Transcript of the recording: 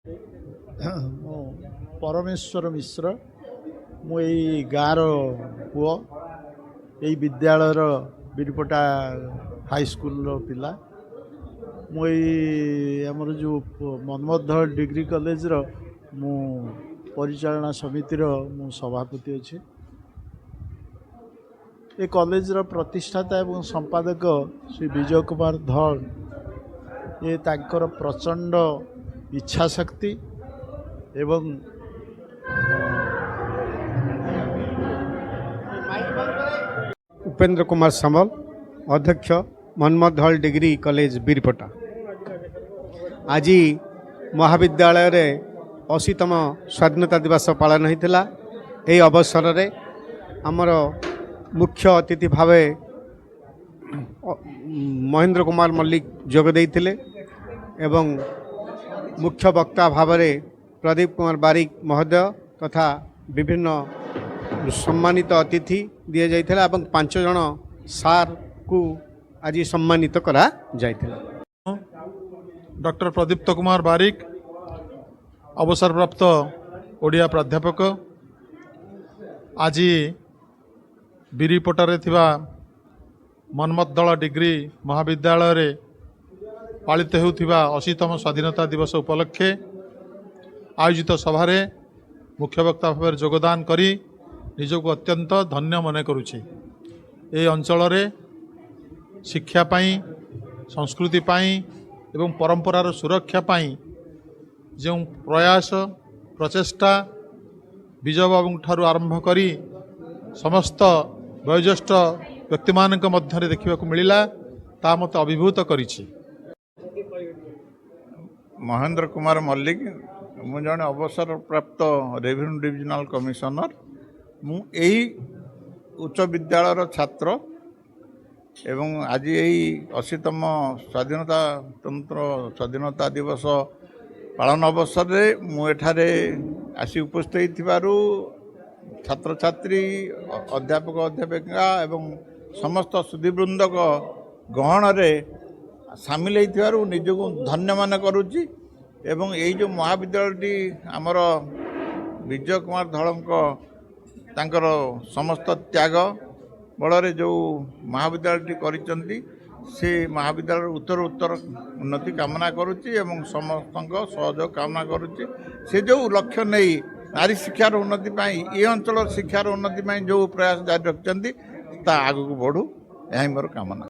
ମୁଁ ପରମେଶ୍ୱର ମିଶ୍ର। ମୁଁ ଏଇ ଗାଁର ପୁଅ। ଏଇ ବିଦ୍ୟାଳୟର ବିରିପଟା ହାଇସ୍କୁଲର ପିଲା। ମୁଁ ଏଇ ଆମର ଯେଉଁ ମନ୍ମଥଧଳ ଡିଗ୍ରୀ କଲେଜର ମୁଁ ପରିଚାଳନା ସମିତିର ମୁଁ ସଭାପତି ଅଛି। ଏ କଲେଜର ପ୍ରତିଷ୍ଠାତା ଏବଂ ସମ୍ପାଦକ ଶ୍ରୀ ବିଜୟ କୁମାର ଧଳ ଏ ତାଙ୍କର ପ୍ରଚଣ୍ଡ ଇଚ୍ଛାଶକ୍ତି ଏବଂ उपेंद्र कुमार सामल, अध्यक्ष मन्मथधल डिग्री कॉलेज बीरपटा। आज महाविद्यालय रे 80तम स्वाधीनता दिवस पालन होता। यही अवसर में आमर मुख्य अतिथि भाव महेंद्र कुमार मल्लिक जोगदे एवं मुख्य वक्ता भाव प्रदीप कुमार बारिक महोदय तथा विभिन्न सम्मानित अतिथि दिए जाइथिला एवं 5 जन सार को आज सम्मानित करा जाइथिला। डॉक्टर प्रदीप्त कुमार बारिक अवसरप्राप्त ओडिया प्राध्यापक आज बीरीपटारे थिबा मन्मथधल डिग्री महाविद्यालय रे पालित हेउथिबा 80तम स्वाधीनता दिवस उपलक्षे आयोजित सभारे मुख्य वक्ता भाव योगदान करी निजको अत्यंत धन्य मन करुछि। ए अंचल रे शिक्षा पाई, संस्कृति पाई एवं परंपरार सुरक्षा पाई जो प्रयास प्रचेष्टा विजय बाबू ठारू आरंभ करी समस्त वयोज्येष्ठ व्यक्ति मानक मध्य देखा मिलला ता मत अभिभूत करिछि। महेंद्र कुमार मल्लिक मु जने अवसर प्राप्त रेवेन्यू डिविजनल कमिशनर। मु यही उच्च विद्यालयर छात्र एवं आज यही 80तम स्वाधीनता दिवस पालन अवसर में मुझे आसी उपस्थित थिबारु छात्र छात्री अध्यापक अध्यापिका एवं समस्त सुधीवृंद गहन रे सामिल होइथिबारु निजको धन्य मन करुच्ची। एवं यही जो महाविद्यालयटी आमर विजय कुमार धलको तांकर समस्त त्याग बल जो महाविद्यालयटी करिसेंती से महाविद्यालय उत्तर उत्तर उन्नति कामना करुच्ची एवं समस्त सहयोग कामना करुच्ची। से जो लक्ष्य नहीं नारी शिक्षार उन्नति पाई ये अंचल शिक्षार उन्नति पाई जो प्रयास जारी रखिंट ता आगू बढ़ू यही मोर कामना।